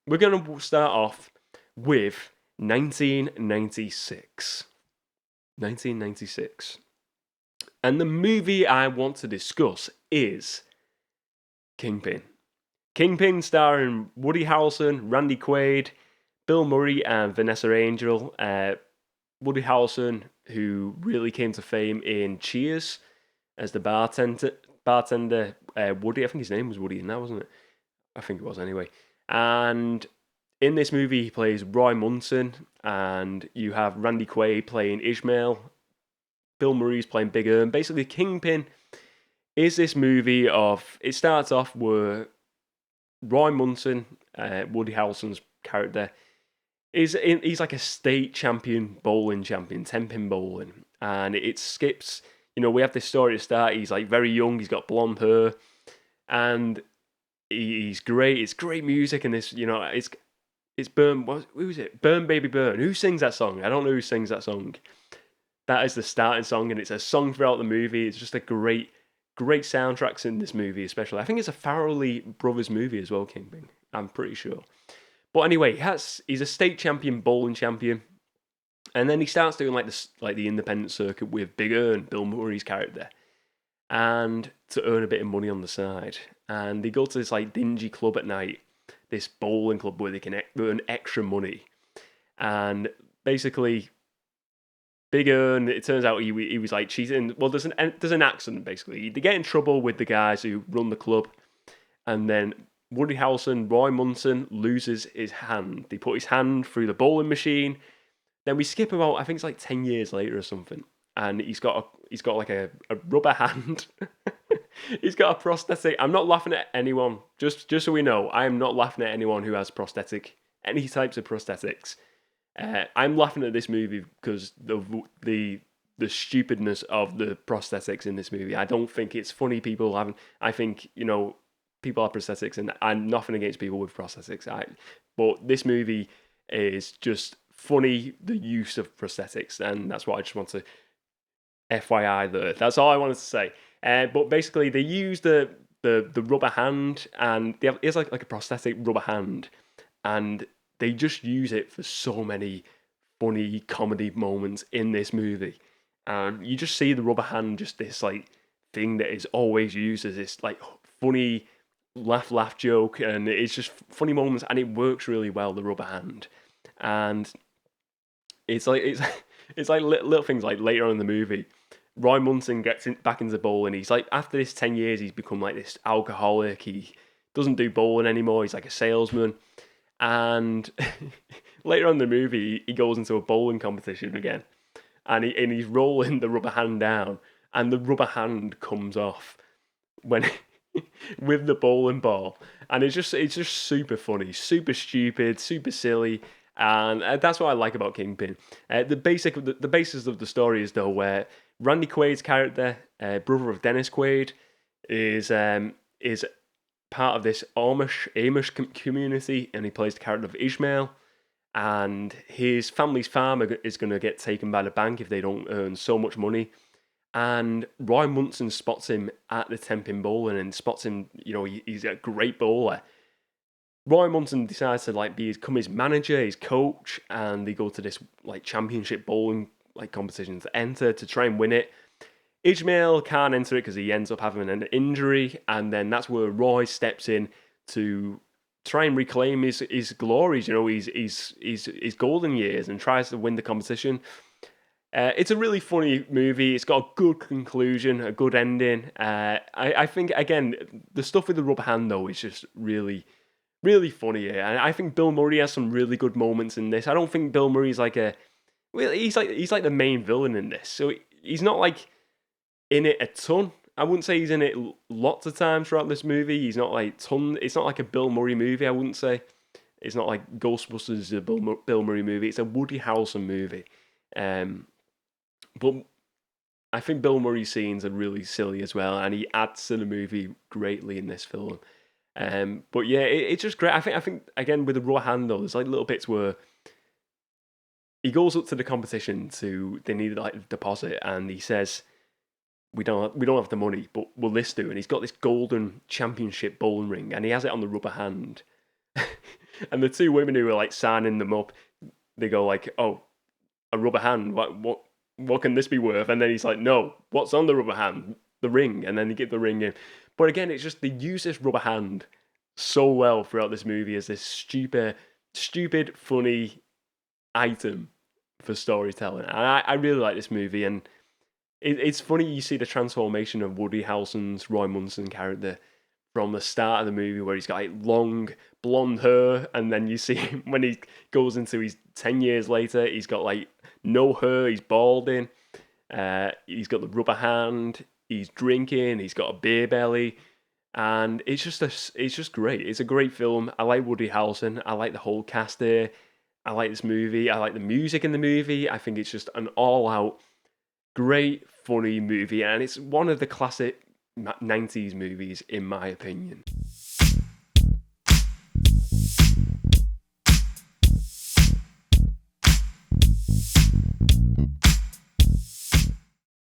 we're going to start off with 1996. 1996. And the movie I want to discuss is Kingpin. Kingpin starring Woody Harrelson, Randy Quaid, Bill Murray, and Vanessa Angel. Woody Harrelson, who really came to fame in Cheers as the bartender Woody. I think his name was Woody in that, wasn't it? I think it was anyway. And in this movie, he plays Roy Munson, and you have Randy Quaid playing Ishmael. Bill Murray's playing Big Ern. Basically, Kingpin is this movie of. It starts off with Roy Munson, Woody Harrelson's character. He's like a state champion, bowling champion, 10-pin bowling. And it skips. We have this story to start. He's like very young. He's got blonde hair, and he's great. It's great music, and this, it's Burn. Who is it? Burn Baby Burn. Who sings that song? I don't know who sings that song. That is the starting song, and it's a song throughout the movie. It's just a great soundtracks in this movie, especially. I think it's a Farrelly Brothers movie as well, Kingpin. I'm pretty sure. But anyway, he's a state champion, bowling champion, and then he starts doing like the independent circuit with Big Ern, Bill Murray's character, and to earn a bit of money on the side. And they go to this like dingy club at night, this bowling club where they can earn extra money. And basically, Big Ern, it turns out he was like cheating. Well, there's an accident basically. They get in trouble with the guys who run the club, and then Woody Harrelson, Roy Munson loses his hand. They put his hand through the bowling machine. Then we skip about, I think it's like 10 years later or something, and he's got like a rubber hand. He's got a prosthetic. I'm not laughing at anyone. Just so we know, I am not laughing at anyone who has any types of prosthetics. I'm laughing at this movie because the stupidness of the prosthetics in this movie. I don't think it's funny. People having. I think people have prosthetics, and I'm nothing against people with prosthetics. But this movie is just funny. The use of prosthetics, and that's what I just want to FYI there. That's all I wanted to say. But basically, they use the rubber hand, and it's like a prosthetic rubber hand, and they just use it for so many funny comedy moments in this movie. And you just see the rubber hand, just this like thing that is always used as this like funny laugh joke, and it's just funny moments, and it works really well. The rubber hand, and it's like little things like later on in the movie. Roy Munson gets back into bowling. He's like, after this 10 years, he's become like this alcoholic. He doesn't do bowling anymore. He's like a salesman. And later on in the movie, he goes into a bowling competition again. And he's rolling the rubber hand down. And the rubber hand comes off when with the bowling ball. And it's just super funny, super stupid, super silly. And that's what I like about Kingpin. The basis of the story is though where Randy Quaid's character, brother of Dennis Quaid, is part of this Amish community, and he plays the character of Ishmael. And his family's farm is going to get taken by the bank if they don't earn so much money. And Roy Munson spots him at the 10-pin bowling and spots him. He's a great bowler. Roy Munson decides to become his manager, his coach, and they go to this like championship bowling competition to enter to try and win it. Ishmael can't enter it because he ends up having an injury, and then that's where Roy steps in to try and reclaim his glories, his golden years, and tries to win the competition. It's a really funny movie. It's got a good conclusion, a good ending. I think again the stuff with the rubber hand though is just really, really funny. And I think Bill Murray has some really good moments in this. I don't think Bill Murray's he's like the main villain in this. So he's not like in it a ton. I wouldn't say he's in it lots of times throughout this movie. He's not like ton. It's not like a Bill Murray movie. I wouldn't say. It's not like Ghostbusters is a Bill Murray movie. It's a Woody Harrelson movie. But I think Bill Murray's scenes are really silly as well, and he adds to the movie greatly in this film. But yeah, it's just great. I think again with the raw handle, there's like little bits where he goes up to the competition they need like a deposit, and he says, we don't have the money, but will this do? And he's got this golden championship bowling ring, and he has it on the rubber hand. And the two women who were like signing them up, they go like, "Oh, a rubber hand. What can this be worth?" And then he's like, "No, what's on the rubber hand? The ring." And then they give the ring in. But again, it's just they use this rubber hand so well throughout this movie as this stupid, funny item for storytelling. And I really like this movie, and it's funny you see the transformation of Woody Harrelson's Roy Munson character from the start of the movie, where he's got like long blonde hair, and then you see him when he goes into his 10 years later, he's got like no hair, he's balding, he's got the rubber hand, he's drinking, he's got a beer belly, and it's just great. It's a great film. I like Woody Harrelson. I like the whole cast here. I like this movie. I like the music in the movie. I think it's just an all-out great, funny movie, and it's one of the classic 90s movies, in my opinion.